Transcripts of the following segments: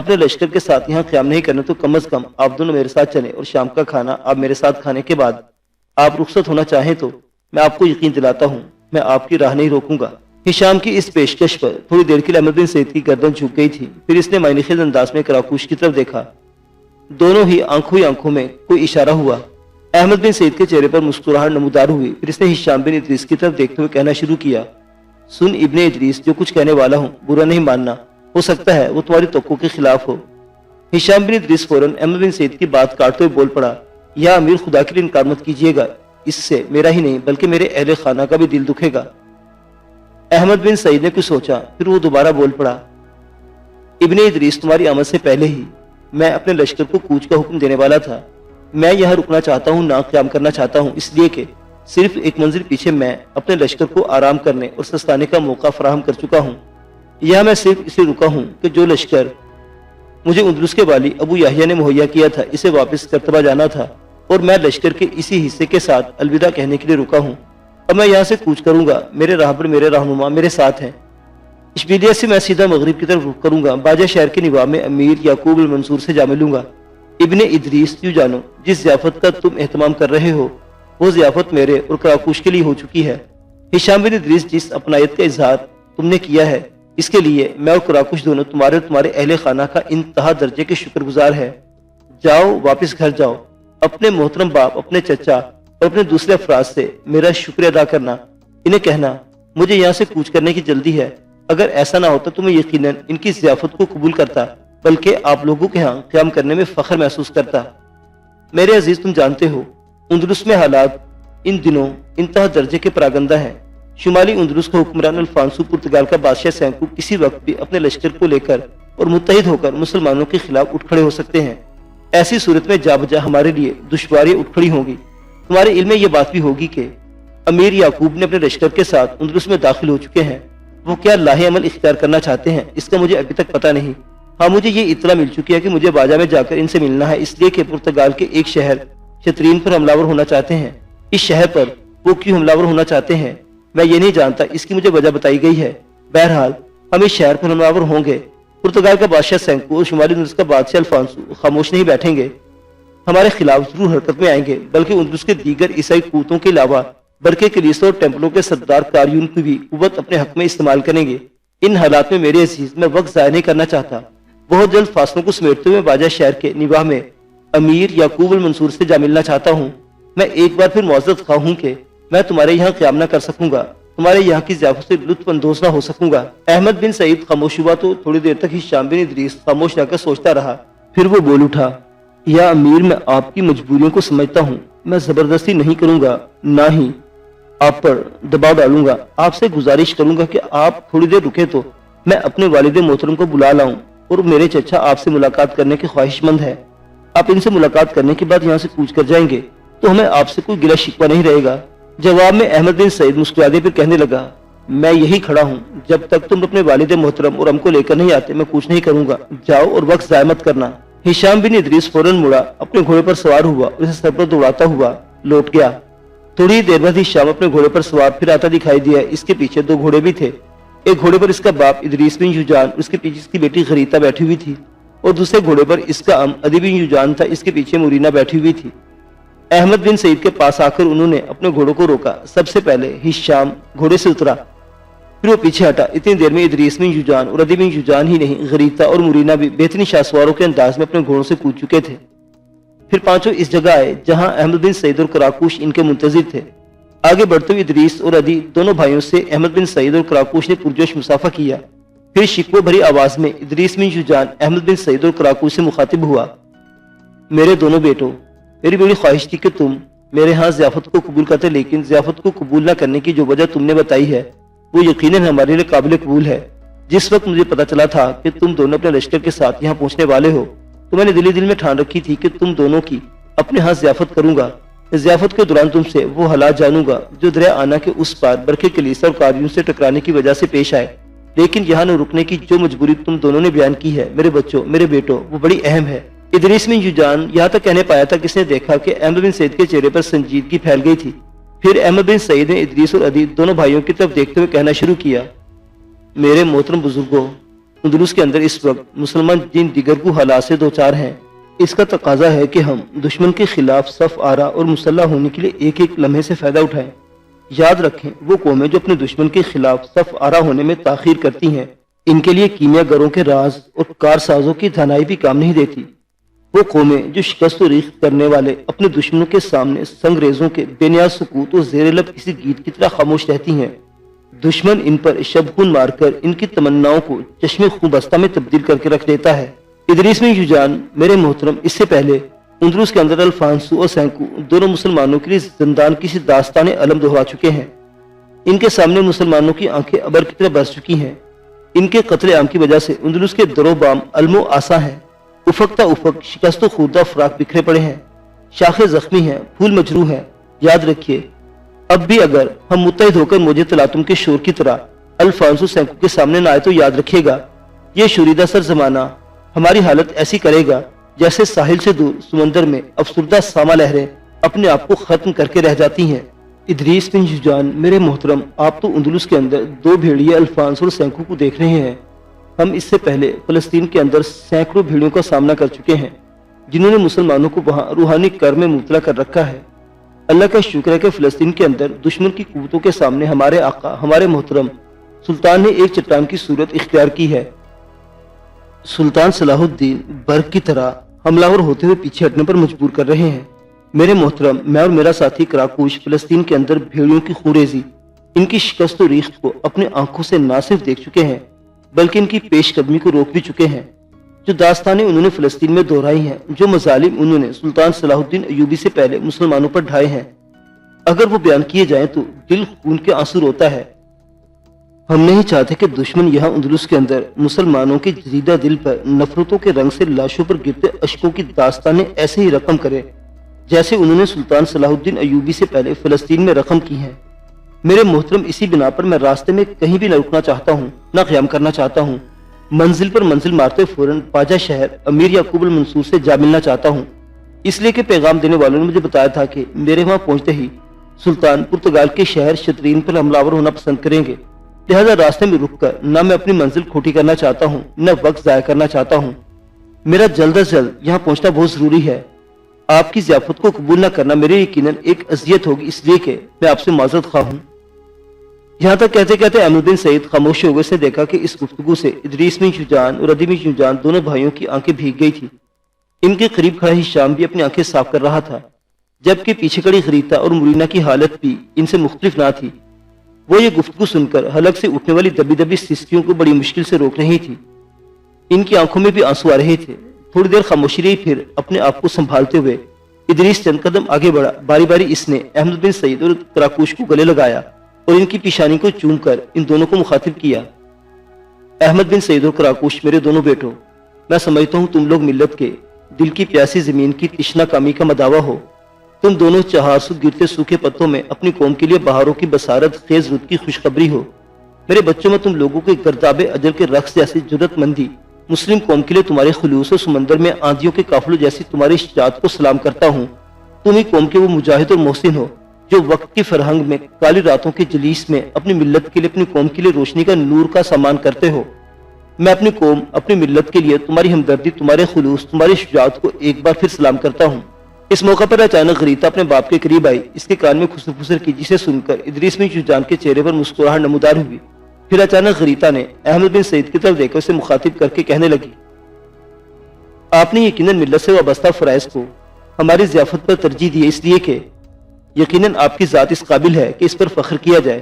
اپنے لشکر کے ساتھ یہاں قیام نہیں کرنا تو کم از کم آپ دونوں میرے ساتھ چلیں اور شام کا کھانا آپ میرے ساتھ کھانے کے بعد آپ رخصت ہونا چاہیں تو میں آپ کو یقین دلاتا ہوں میں آپ کی راہ نہیں روکوں گا۔ ہشام کی اس پیشکش پر تھوڑی دیر کے لیے احمد بن سعید کی گردن جھک گئی تھی، پھر اس نے معنی خیز انداز میں کراکوش کی طرف دیکھا۔ دونوں ہی آنکھوں میں کوئی اشارہ ہوا۔ احمد بن سعید کے چہرے پر مسکراہٹ نمودار ہوئی، پھر اس نے ہشام بن ادریس کی طرف دیکھتے ہوئے کہنا شروع کیا، سن ابن ادریس، جو کچھ کہنے والا ہوں برا نہیں ماننا، ہو سکتا ہے وہ تمہاری توقع کے خلاف ہو۔ ہشام بن ادریس فوراً احمد بن سعید کی بات کاٹتے ہوئے بول پڑا، یا امیر، خدا کے لیے انکار مت کیجیے گا، اس سے میرا ہی نہیں بلکہ میرے اہل خانہ کا بھی دل دکھے گا۔ احمد بن سعید نے کچھ سوچا، پھر وہ دوبارہ بول پڑا، ابن ادریس، تمہاری آمد سے پہلے ہی میں اپنے لشکر کو کوچ کا حکم دینے والا تھا۔ میں یہاں رکنا چاہتا ہوں، نہ قیام کرنا چاہتا ہوں، اس لیے کہ صرف ایک منزل پیچھے میں اپنے لشکر کو آرام کرنے اور سستانے کا موقع فراہم کر چکا ہوں۔ یہاں میں صرف اسے رکا ہوں کہ جو لشکر مجھے اندلس کے والی ابو یحییٰ نے مہیا کیا تھا اسے واپس کرتبہ جانا تھا، اور میں لشکر کے اسی حصے کے ساتھ الوداع کہنے کے لیے رکا ہوں۔ اب میں یہاں سے کوچ کروں گا، میرے راہبر، میرے رہنما میرے ساتھ ہیں۔ اشبیلیہ سے میں سیدھا مغرب کی طرف رخ کروں گا، باجہ شہر کے نواب میں امیر یعقوب المنصور سے جا ملوں گا۔ ابن ادریس، یوں جانو جس ضیافت کا تم اہتمام کر رہے ہو وہ ضیافت میرے اور کراکوش کے لیے ہو چکی ہے۔ ہشام بن ادریس، جس اپنائیت کا اظہار تم نے کیا ہے اس کے لیے میں اور کراکوش دونوں تمہارے اور تمہارے اہل خانہ کا انتہا درجے کے شکر گزار ہے۔ جاؤ، واپس گھر جاؤ، اپنے محترم باپ، اپنے چچا اور اپنے دوسرے افراد سے میرا شکریہ ادا کرنا، انہیں کہنا مجھے یہاں سے کوچ کرنے کی جلدی ہے۔ اگر ایسا نہ ہوتا تو میں یقیناً ان کی ضیافت کو قبول کرتا، بلکہ آپ لوگوں کے ہاں قیام کرنے میں فخر محسوس کرتا۔ میرے عزیز، تم جانتے ہو اندلس میں حالات ان دنوں انتہا درجے کے پراگندہ ہیں۔ شمالی اندلس کا حکمران الفانسو پرتگال کا بادشاہ سینکو کسی وقت بھی اپنے لشکر کو لے کر اور متحد ہو کر مسلمانوں کے خلاف اٹھ کھڑے ہو سکتے ہیں۔ ایسی صورت میں جا بجا ہمارے لیے دشواریاں اٹھ کھڑی ہوں گی۔ تمہارے علم میں یہ بات بھی ہوگی کہ امیر یعقوب نے اپنے لشکر کے ساتھ اندلس میں داخل ہو چکے ہیں۔ وہ کیا لاہ عمل اختیار کرنا چاہتے ہیں اس کا مجھے ابھی تک پتہ نہیں۔ ہاں، مجھے یہ اطلاع مل چکی ہے کہ مجھے باجا میں جا کر ان سے ملنا ہے، اس لیے کہ پرتگال کے ایک شہر شترین پر حملہ ور ہونا چاہتے ہیں۔ اس شہر پر وہ کیوں حملہ ور ہونا چاہتے ہیں میں یہ نہیں جانتا، اس کی مجھے وجہ بتائی گئی ہے۔ بہرحال ہم اس شہر پر حملہ ور ہوں گے۔ پرتگال کا بادشاہ سینکو اور شمالی اندلس کا بادشاہ الفانسو خاموش نہیں بیٹھیں گے، ہمارے خلاف ضرور حرکت میں آئیں گے، بلکہ اندلس کے دیگر عیسائی قوتوں کے علاوہ برقے کلیسا اور ٹیمپلوں کے سردار کاریون کی بھی قوت اپنے حق میں استعمال کریں گے۔ ان حالات میں میرے عزیز، میں وقت ضائع نہیں کرنا چاہتا۔ بہت جلد فاصلوں کو سمیٹتے ہوئے باجہ شہر کے نواح میں امیر یعقوب المنصور سے جا ملنا چاہتا ہوں۔ میں ایک بار پھر معذرت خواہ ہوں کہ میں تمہارے یہاں قیام نہ کر سکوں گا، تمہارے یہاں کی ضیافت سے لطف اندوز نہ ہو سکوں گا۔ احمد بن سعید خاموش ہوا تو تھوڑی دیر تک ہشام بن ادریس خاموش رہ کر سوچتا رہا، پھر وہ بول اٹھا، یا امیر، میں آپ کی مجبوریوں کو سمجھتا ہوں، میں زبردستی نہیں کروں گا، نہ ہی آپ پر دباؤ ڈالوں گا۔ آپ سے گزارش کروں گا کہ آپ تھوڑی دیر رکے تو میں اپنے والد محترم کو بلا لاؤں، اور میرے چچا آپ سے ملاقات کرنے کے خواہش مند ہے۔ آپ ان سے ملاقات کرنے کے بعد یہاں سے کوچ کر جائیں گے تو ہمیں آپ سے کوئی گلہ شکوہ نہیں رہے گا۔ جواب میں احمد بن سعید مسکراتے پھر کہنے لگا، میں یہی کھڑا ہوں، جب تک تم اپنے والد محترم اور ہم کو لے کر نہیں آتے میں کوچ نہیں کروں گا۔ جاؤ اور وقت ضائع مت کرنا۔ ہشام بن ادریس فوراً مڑا، اپنے گھوڑے پر سوار ہوا، اسے سر پر دوڑاتا ہوا لوٹ گیا۔ تھوڑی دیر بعد ہشام اپنے گھوڑے پر سوار پھر آتا دکھائی دیا۔ اس کے پیچھے دو گھوڑے بھی تھے، ایک گھوڑے پر اس کا باپ ادریس بن یوجان، اس کے پیچھے اس کی بیٹی غریتا بیٹھی ہوئی تھی، اور دوسرے گھوڑے پر اس کا ام عدی بن یوجان تھا، اس کے پیچھے مورینا بیٹھی ہوئی تھی۔ احمد بن سعید کے پاس آ کر انہوں نے اپنے گھوڑوں کو روکا۔ سب سے پہلے ہشام گھوڑے سے اترا، پھر وہ پیچھے ہٹا۔ اتنی دیر میں ادریس بن یوجان اور عدی بن یوجان ہی نہیں، غریتا اور مورینا بھی بہترین شاہسواروں کے انداز میں اپنے گھوڑوں سے کود چکے تھے۔ پھر پانچوں اس جگہ آئے جہاں احمد بن سعید اور کراکوش ان کے منتظر تھے۔ آگے بڑھتے ہوئے ادریس اور عدی دونوں بھائیوں سے احمد بن سعید اور کراکوش نے پرجوش مصافحہ کیا۔ پھر شکوہ بھری آواز میں ادریس بن یوجان احمد بن سعید اور کراکوش سے مخاطب ہوا، میرے دونوں بیٹوں، میری بڑی خواہش تھی کہ تم میرے ہاں ضیافت کو قبول کرتے، لیکن ضیافت کو قبول نہ کرنے کی جو وجہ تم نے بتائی ہے وہ یقیناً ہمارے لیے قابل قبول ہے۔ جس وقت مجھے پتا چلا تھا کہ تم دونوں اپنے لشکر کے ساتھ یہاں پہنچنے والے ہو تو میں نے دل میں ٹھان رکھی تھی کہ تم دونوں کی اپنے ہاں ضیافت کروں گا۔ ضیافت کے دوران تم سے وہ حالات جانوں گا جو دریا آنا کے اس پار برقے کلیسا اور کاریوں سے ٹکرانے کی وجہ سے پیش آئے، لیکن یہاں نہ رکنے کی جو مجبوری تم دونوں نے بیان کی ہے میرے بچوں، میرے بیٹوں، وہ بڑی اہم ہے۔ ادریس بن یوجان یہاں تک کہنے پایا تھا کہ اس نے دیکھا کہ احمد بن سعید کے چہرے پر سنجیدگی پھیل گئی تھی۔ پھر احمد بن سعید نے ادریس اور عدی دونوں بھائیوں کی طرف دیکھتے ہوئے کہنا شروع کیا، میرے محترم بزرگوں، اندلس کے اندر اس وقت مسلمان جن دیگر کو حالات سے دوچار ہیں، اس کا تقاضا ہے کہ ہم دشمن کے خلاف صف آرا اور مسلح ہونے کے لیے ایک ایک لمحے سے فائدہ اٹھائیں۔ یاد رکھیں، وہ قومیں جو اپنے دشمن کے خلاف صف آرا ہونے میں تاخیر کرتی ہیں، ان کے لیے کیمیا گروں کے راز اور کارسازوں کی دھانائی بھی کام نہیں دیتی۔ وہ قومیں جو شکست و ریخت کرنے والے اپنے دشمنوں کے سامنے سنگریزوں کے بے نیاز سکوت اور زیر لب کسی گیت کی طرح خاموش رہتی ہیں۔ دشمن ان پر شبخون مار کر ان کی تمناؤں کو چشمے خوبستہ میں تبدیل کر کے رکھ دیتا ہے۔ ادریس بن شجاع میرے محترم، اس سے پہلے اندلس کے اندر الفانسو اور سینکو دونوں مسلمانوں کے لیے زندان کی سی داستان علم دہرا چکے ہیں۔ ان کے سامنے مسلمانوں کی آنکھیں ابر کی طرح برس چکی ہیں۔ ان کے قتل عام کی وجہ سے اندلس کے درو بام علم و آسا ہیں، افق تا افق شکست و خوردہ فراق بکھرے پڑے ہیں، شاخیں زخمی ہیں، پھول مجروح ہیں۔ یاد رکھیے، اب بھی اگر ہم متحد ہو کر موجے تلاطم کے شور کی طرح الفانسو سینکو کے سامنے نہ آئے تو یاد رکھیے گا، یہ شوریدہ سر زمانہ ہماری حالت ایسی کرے گا جیسے ساحل سے دور سمندر میں افسردہ سامہ لہریں اپنے آپ کو ختم کر کے رہ جاتی ہیں۔ ادریس بن شجاع میرے محترم، آپ تو اندلس کے اندر دو بھیڑیے الفانسو اور سینکو کو دیکھ رہے ہیں۔ ہم اس سے پہلے فلسطین کے اندر سینکڑوں بھیڑیوں کا سامنا کر چکے ہیں جنہوں نے مسلمانوں کو وہاں روحانی کر میں مبتلا کر رکھا ہے۔ اللہ کا شکر ہے کہ فلسطین کے اندر دشمن کی قوتوں کے سامنے ہمارے آقا، ہمارے محترم سلطان نے ایک چٹان کی صورت اختیار کی ہے۔ سلطان صلاح الدین برق کی طرح حملہ آور ہوتے ہوئے پیچھے ہٹنے پر مجبور کر رہے ہیں۔ میرے محترم، میں اور میرا ساتھی کراکوش فلسطین کے اندر بھیڑیوں کی خوریزی، ان کی شکست و ریخت کو اپنے آنکھوں سے نہ صرف دیکھ چکے ہیں بلکہ ان کی پیش قدمی کو روک بھی چکے ہیں۔ جو داستانیں انہوں نے فلسطین میں دہرائی ہیں، جو مظالم انہوں نے سلطان صلاح الدین ایوبی سے پہلے مسلمانوں پر ڈھائے ہیں، اگر وہ بیان کیے جائیں تو دل خون کے آنسو روتا ہے۔ ہم نہیں چاہتے کہ دشمن یہاں اندلس کے اندر مسلمانوں کے جریدہ دل پر نفرتوں کے رنگ سے لاشوں پر گرتے اشکوں کی داستانیں ایسے ہی رقم کرے جیسے انہوں نے سلطان صلاح الدین ایوبی سے پہلے فلسطین میں رقم کی ہیں۔ میرے محترم، اسی بنا پر میں راستے میں کہیں بھی نہ رکنا چاہتا ہوں، نہ قیام کرنا چاہتا ہوں۔ منزل پر منزل مارتے فوراً پاجا شہر امیر یعقوب المنصور سے جا ملنا چاہتا ہوں، اس لیے کہ پیغام دینے والوں نے مجھے بتایا تھا کہ میرے وہاں پہنچتے ہی سلطان پرتگال کے شہر شترین پر حملہ آور ہونا پسند کریں گے، لہذا راستے میں رک کر نہ میں اپنی منزل کھوٹی کرنا چاہتا ہوں، نہ وقت ضائع کرنا چاہتا ہوں۔ میرا جلد از جلد یہاں پہنچنا بہت ضروری ہے۔ آپ کی ضیافت کو قبول نہ کرنا میرے یقیناً ایک اذیت ہوگی، اس لیے کہ میں آپ سے معذرت خواہ ہوں۔ یہاں تک کہتے کہتے احمد بن سعید خاموش ہو گئے۔ اس نے دیکھا کہ اس گفتگو سے ادریس بن شجاع اور عدی بن شجاع دونوں بھائیوں کی آنکھیں بھیگ گئی تھی۔ ان کے قریب کھڑا ہشام بھی اپنی آنکھیں صاف کر رہا تھا، جبکہ پیچھے کھڑی غریتا اور مرینا کی حالت بھی ان سے مختلف نہ تھی۔ وہ یہ گفتگو سن کر حلق سے اٹھنے والی دبی دبی سستیوں کو بڑی مشکل سے روک رہی تھی۔ ان کی آنکھوں میں بھی آنسو آ رہے تھے۔ تھوڑی دیر خاموشی رہی، پھر اپنے آپ کو سنبھالتے ہوئے ادریس چند قدم آگے بڑھا۔ باری باری اس نے احمد بن سعید اور کراکوش کو گلے لگایا اور ان کی پیشانی کو چوم کر ان دونوں کو مخاطب کیا۔ احمد بن سعید اور کراکوش، میرے دونوں بیٹوں، میں سمجھتا ہوں تم لوگ ملت کے دل کی پیاسی زمین کی تشنا کامی کا مداوا ہو۔ تم دونوں چہارسو گرتے سوکھے پتوں میں اپنی قوم کے لیے بہاروں کی بصارت خیز رت کی خوشخبری ہو۔ میرے بچوں میں تم لوگوں کے گرداب اجل کے رقص جیسی جرت مندی مسلم قوم کے لیے تمہارے خلوص و سمندر میں آندھیوں کے قافلوں جیسی تمہاری شجاعت کو سلام کرتا ہوں۔ تم ہی قوم کے وہ مجاہد اور محسن ہو جو وقت کی فرہنگ میں کالی راتوں کے جلیس میں اپنی ملت کے لیے، اپنی قوم کے لیے روشنی کا نور کا سامان کرتے ہو۔ میں اپنی قوم، اپنی ملت کے لیے تمہاری ہمدردی، تمہارے خلوص، تمہاری شجاعت کو ایک بار پھر سلام کرتا ہوں۔ اس موقع پر اچانک غریتا اپنے باپ کے قریب آئی، اس کے کان میں خسر پھسر کی، جسے سن کر ادریس بن شجاع کے چہرے پر مسکراہٹ نمودار ہوئی۔ پھر اچانک غریتا نے احمد بن سعید کی طرف دیکھ کر اسے مخاطب کر کے کہنے لگی، آپ نے یقیناً ملت سے وابستہ فرائض کو ہماری ضیافت پر ترجیح دی ہے، اس لیے کہ یقیناً آپ کی ذات اس قابل ہے کہ اس پر فخر کیا جائے۔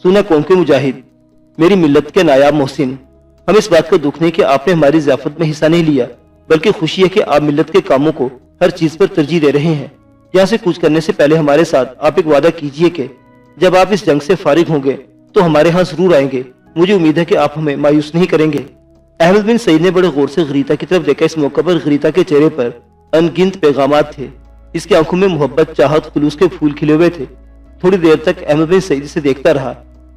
سنا قوم کے مجاہد، میری ملت کے نایاب محسن، ہم اس بات کا دکھ نہیں کہ آپ نے ہماری ضیافت میں حصہ نہیں لیا، بلکہ خوشی ہے کہ آپ ملت کے کاموں کو ہر چیز پر ترجیح دے رہے ہیں۔ یہاں سے کوچ کرنے سے پہلے ہمارے ساتھ آپ ایک وعدہ کیجئے کہ جب آپ اس جنگ سے فارغ ہوں گے تو ہمارے ہاں ضرور آئیں گے۔ مجھے امید ہے کہ آپ ہمیں مایوس نہیں کریں گے۔ احمد بن سعید نے بڑے غور سے غریتا کی طرف دیکھا۔ اس موقع پر غریتا کے چہرے پر ان گنت پیغامات تھے۔ اس کی آنکھوں میں محبت، چاہت، خلوص کے پھول کھلے ہوئے تھے۔ تھوڑی دیر تک احمد بن سعید اسے دیکھتا رہا۔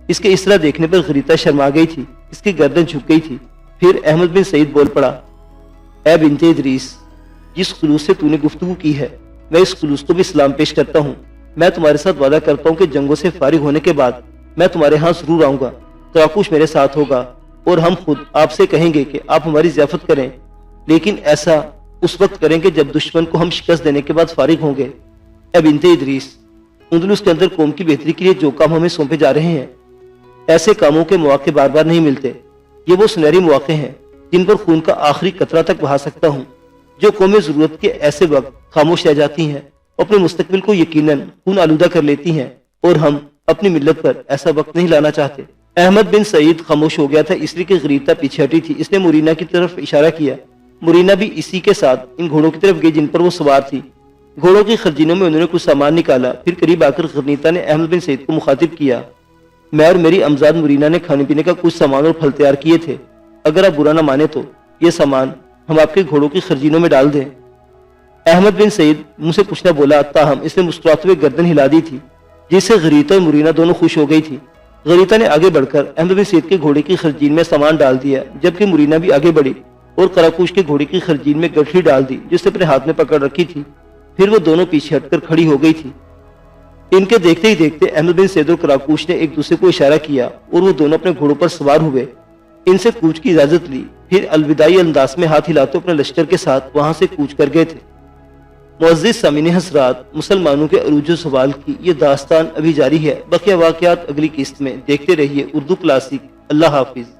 اس کے اس طرح دیکھنے پر غریتا شرما گئی تھی، اس کی گردن جھک گئی تھی۔ پھر احمد بن سعید بول پڑا، اے بنت ادریس، جس خلوص سے تو نے گفتگو کی ہے میں اس خلوص کو بھی سلام پیش کرتا ہوں۔ میں تمہارے ساتھ وعدہ کرتا ہوں کہ جنگوں سے فارغ ہونے کے بعد میں تمہارے ہاں ضرور آؤں گا۔ کراکوش میرے ساتھ ہوگا، اور ہم خود آپ سے کہیں گے کہ آپ ہماری ضیافت کریں، لیکن ایسا اس وقت کریں گے جب دشمن کو ہم شکست دینے کے بعد فارغ ہوں گے۔ اے بنت ادریس، اندلس کے اندر قوم کی بہتری کے لیے جو کام ہمیں سونپے جا رہے ہیں، ایسے کاموں کے مواقع بار بار نہیں ملتے۔ یہ وہ سنہری مواقع ہیں جن پر خون کا آخری قطرہ تک بہا سکتا ہوں۔ جو قومیں ضرورت کے ایسے وقت خاموش رہ جاتی ہیں، اپنے مستقبل کو یقیناً خون آلودہ کر لیتی ہیں، اور ہم اپنی ملت پر ایسا وقت نہیں لانا چاہتے۔ احمد بن سعید خاموش ہو گیا تھا، اس لیے کہ غریتا پیچھے ہٹی تھی۔ اس نے مرینا کی طرف اشارہ کیا۔ مرینا بھی اسی کے ساتھ ان گھوڑوں کی طرف گئی جن پر وہ سوار تھی۔ گھوڑوں کی خرجینوں میں انہوں نے کچھ سامان نکالا، پھر قریب آ کر غرنیتا نے احمد بن سعید کو مخاطب کیا۔ میں اور میری امزاد مرینا نے کھانے پینے کا کچھ سامان اور پھل تیار کیے تھے، اگر آپ برا نہ مانے تو یہ سامان ہم آپ کے گھوڑوں کی خرجینوں میں ڈال دیں۔ احمد بن سعید منہ سے کچھ نہ بولا، تاہم اس نے مسکراتے ہوئے گردن ہلا دی تھی، جس سے غریتا اور مرینا دونوں خوش ہو گئی تھی۔ غریتا نے آگے بڑھ کر احمد بن سعید کے گھوڑے کی خرجین میں سامان ڈال دیا، جبکہ مرینا بھی آگے بڑھی اور قراقوش کے گھوڑے کی خرجین میں گٹھڑی ڈال دی جس نے اپنے ہاتھ میں پکڑ رکھی تھی۔ پھر وہ دونوں پیچھے ہٹ کر کھڑی ہو گئی تھی۔ ان کے دیکھتے ہی دیکھتے احمد بن سعید اور قراقوش نے ایک دوسرے کو اشارہ کیا اور وہ دونوں اپنے گھوڑوں پر سوار ہوئے۔ ان سے کوچ کی اجازت لی، پھر الوداعی انداز میں ہاتھ ہلاتے اپنے لشکر کے ساتھ وہاں سے کوچ کر گئے تھے۔ معزز سامعین حضرات، مسلمانوں کے عروج و زوال کی یہ داستان ابھی جاری ہے۔ بقیہ واقعات اگلی قسط میں۔ دیکھتے رہیے اردو کلاسک۔ اللہ حافظ۔